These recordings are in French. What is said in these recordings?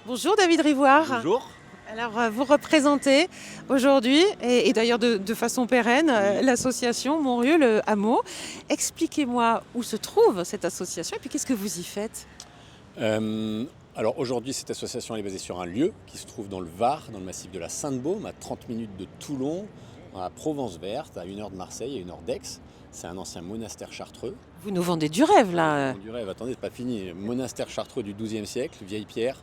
Bonjour David Rivoire. Bonjour. Alors vous représentez aujourd'hui, et d'ailleurs de façon pérenne, l'association Montrieux le Hameau. Expliquez-moi où se trouve cette association et puis qu'est-ce que vous y faites? Alors aujourd'hui, cette association elle est basée sur un lieu qui se trouve dans le Var, dans le massif de la Sainte-Baume, à 30 minutes de Toulon, dans la Provence verte, à 1 heure de Marseille et 1 heure d'Aix. C'est un ancien monastère chartreux. Vous nous vendez du rêve là. On dirait, attendez, c'est pas fini. Monastère chartreux du XIIe siècle, vieille pierre,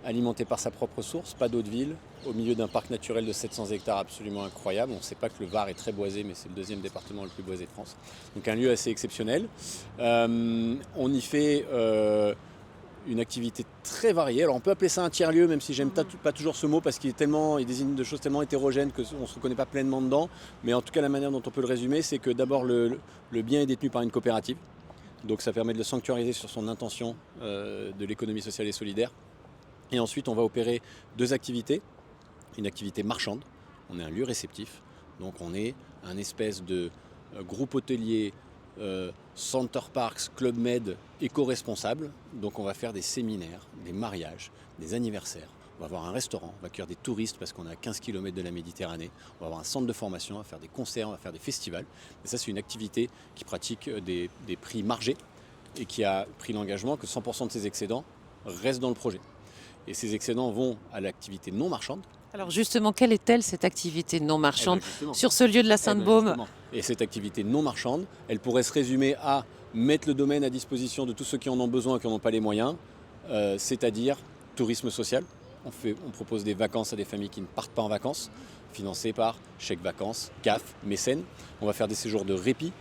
alimenté par sa propre source, pas d'eau de ville, au milieu d'un parc naturel de 700 hectares absolument incroyable. On ne sait pas que le Var est très boisé, mais c'est le deuxième département le plus boisé de France. Donc un lieu assez exceptionnel. On y fait une activité très variée. Alors on peut appeler ça un tiers-lieu, même si j'aime pas toujours ce mot, parce qu'il désigne de choses tellement hétérogènes qu'on ne se reconnaît pas pleinement dedans. Mais en tout cas, la manière dont on peut le résumer, c'est que d'abord le bien est détenu par une coopérative. Donc ça permet de le sanctuariser sur son intention de l'économie sociale et solidaire. Et ensuite, on va opérer deux activités. Une activité marchande, on est un lieu réceptif, donc on est un espèce de groupe hôtelier, Center Parks, Club Med, éco-responsable. Donc on va faire des séminaires, des mariages, des anniversaires. On va avoir un restaurant, on va accueillir des touristes parce qu'on est à 15 km de la Méditerranée. On va avoir un centre de formation, on va faire des concerts, on va faire des festivals. Et ça, c'est une activité qui pratique des prix margés et qui a pris l'engagement que 100% de ses excédents restent dans le projet. Et ces excédents vont à l'activité non marchande. Alors justement, quelle est-elle cette activité non marchande sur ce Eh lieu de la Sainte-Baume? Et cette activité non marchande, elle pourrait se résumer à mettre le domaine à disposition de tous ceux qui en ont besoin et qui n'en ont pas les moyens, c'est-à-dire tourisme social. On propose des vacances à des familles qui ne partent pas en vacances, financées par chèques vacances, CAF, mécènes. On va faire des séjours de répit,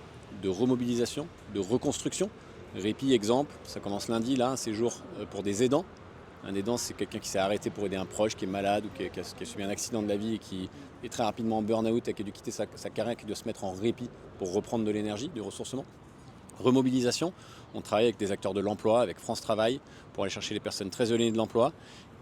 de remobilisation, de reconstruction. Répit, exemple, ça commence lundi, là, un séjour pour des aidants. Un aidant, c'est quelqu'un qui s'est arrêté pour aider un proche qui est malade ou qui a subi un accident de la vie et qui est très rapidement en burn-out et qui a dû quitter sa carrière, qui doit se mettre en répit pour reprendre de l'énergie, du ressourcement. Remobilisation, on travaille avec des acteurs de l'emploi, avec France Travail, pour aller chercher les personnes très éloignées de l'emploi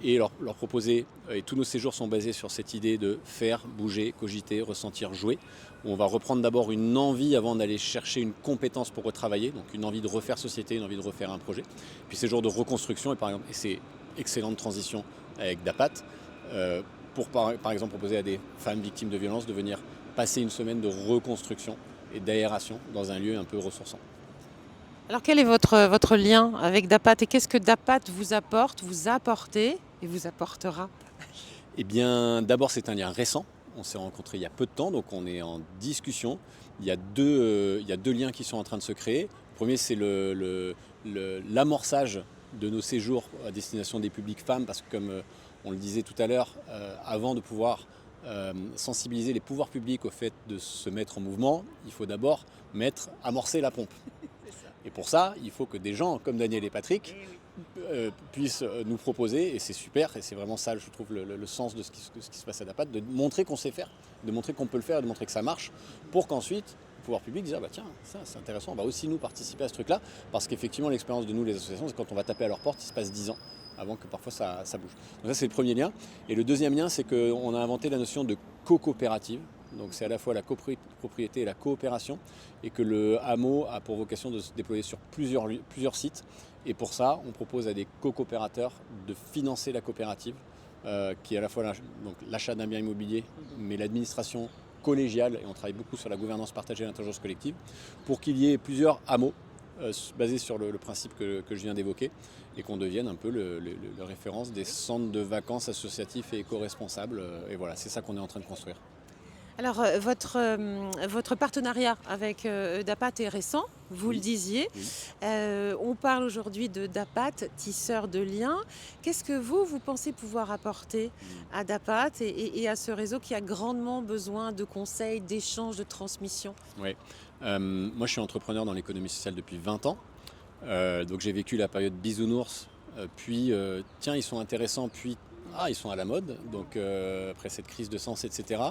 et leur proposer, et tous nos séjours sont basés sur cette idée de faire, bouger, cogiter, ressentir, jouer. On va reprendre d'abord une envie avant d'aller chercher une compétence pour retravailler, donc une envie de refaire société, une envie de refaire un projet. Puis séjours de reconstruction, et c'est excellente transition avec DAPAT, pour par exemple proposer à des femmes victimes de violences de venir passer une semaine de reconstruction et d'aération dans un lieu un peu ressourçant. Alors quel est votre lien avec DAPAT et qu'est-ce que DAPAT vous apporte, vous a apporté et vous apportera? Eh bien, d'abord, c'est un lien récent. On s'est rencontrés il y a peu de temps, donc on est en discussion. Il y a deux liens qui sont en train de se créer. Le premier, c'est l'amorçage de nos séjours à destination des publics femmes, parce que comme on le disait tout à l'heure, avant de pouvoir sensibiliser les pouvoirs publics au fait de se mettre en mouvement, il faut d'abord amorcer la pompe. Et pour ça, il faut que des gens comme Daniel et Patrick puissent nous proposer, et c'est super, et c'est vraiment ça, je trouve, le sens de ce qui se passe à DAPAT, de montrer qu'on sait faire, de montrer qu'on peut le faire, de montrer que ça marche, pour qu'ensuite, le pouvoir public dise, ah bah tiens, ça c'est intéressant, on va aussi nous participer à ce truc-là, parce qu'effectivement, l'expérience de nous, les associations, c'est quand on va taper à leur porte, il se passe 10 ans avant que parfois ça bouge. Donc ça, c'est le premier lien. Et le deuxième lien, c'est qu'on a inventé la notion de co-coopérative. Donc c'est à la fois la copropriété et la coopération, et que le hameau a pour vocation de se déployer sur plusieurs sites. Et pour ça, on propose à des co-coopérateurs de financer la coopérative, qui est à la fois l'achat d'un bien immobilier, mais l'administration collégiale, et on travaille beaucoup sur la gouvernance partagée et l'intelligence collective, pour qu'il y ait plusieurs hameaux basés sur le principe que je viens d'évoquer, et qu'on devienne un peu le référence des centres de vacances associatifs et éco-responsables. Et voilà, c'est ça qu'on est en train de construire. Alors votre partenariat avec DAPAT est récent, vous le disiez. Oui. On parle aujourd'hui de DAPAT, tisseur de liens. Qu'est-ce que vous pensez pouvoir apporter à DAPAT et à ce réseau qui a grandement besoin de conseils, d'échanges, de transmission? Oui. Moi, je suis entrepreneur dans l'économie sociale depuis 20 ans. Donc j'ai vécu la période bisounours, puis tiens, ils sont intéressants, puis ils sont à la mode, donc après cette crise de sens, etc.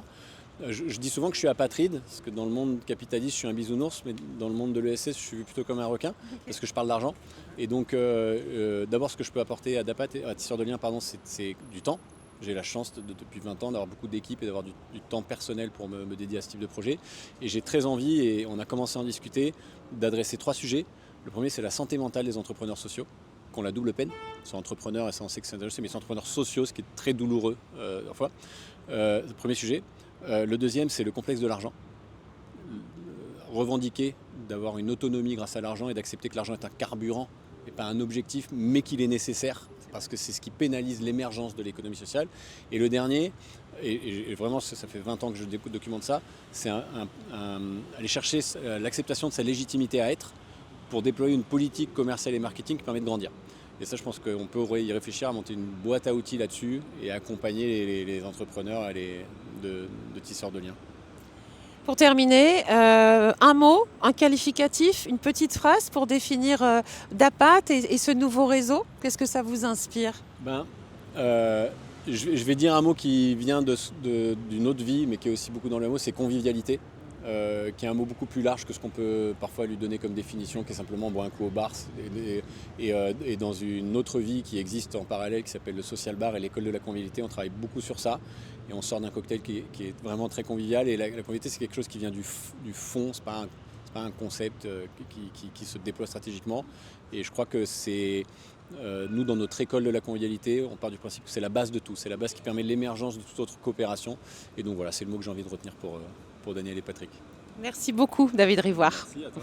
Je dis souvent que je suis apatride, parce que dans le monde capitaliste, je suis un bisounours, mais dans le monde de l'ESS, je suis plutôt comme un requin, parce que je parle d'argent. Et donc, d'abord, ce que je peux apporter à DAPAT, à Tisseur de Liens, c'est du temps. J'ai la chance depuis 20 ans d'avoir beaucoup d'équipes et d'avoir du temps personnel pour me dédier à ce type de projet. Et j'ai très envie, et on a commencé à en discuter, d'adresser 3 sujets. Le premier, c'est la santé mentale des entrepreneurs sociaux. qui ont la double peine. Ils sont entrepreneurs, et ça on sait que c'est intéressant, mais ils sont entrepreneurs sociaux, ce qui est très douloureux parfois. C'est le premier sujet. Le deuxième, c'est le complexe de l'argent. Revendiquer d'avoir une autonomie grâce à l'argent et d'accepter que l'argent est un carburant et pas un objectif, mais qu'il est nécessaire, parce que c'est ce qui pénalise l'émergence de l'économie sociale. Et le dernier, et vraiment ça fait 20 ans que je documente ça, c'est aller chercher l'acceptation de sa légitimité à être pour déployer une politique commerciale et marketing qui permet de grandir. Et ça, je pense qu'on peut y réfléchir à monter une boîte à outils là-dessus et accompagner les entrepreneurs de tisseurs de liens. Pour terminer, un mot, un qualificatif, une petite phrase pour définir Dapat et ce nouveau réseau. Qu'est-ce que ça vous inspire? Je vais dire un mot qui vient d'une autre vie, mais qui est aussi beaucoup dans le mot, c'est convivialité, qui est un mot beaucoup plus large que ce qu'on peut parfois lui donner comme définition, qui est simplement boire un coup au bar. Et dans une autre vie qui existe en parallèle, qui s'appelle le Social Bar et l'école de la convivialité, on travaille beaucoup sur ça. Et on sort d'un cocktail qui est vraiment très convivial. Et la convivialité, c'est quelque chose qui vient du fond, c'est pas un concept qui se déploie stratégiquement. Et je crois que c'est... nous, dans notre école de la convivialité, on part du principe que c'est la base de tout. C'est la base qui permet l'émergence de toute autre coopération. Et donc voilà, c'est le mot que j'ai envie de retenir pour Daniel et Patrick. Merci beaucoup, David Rivoire. Merci à toi.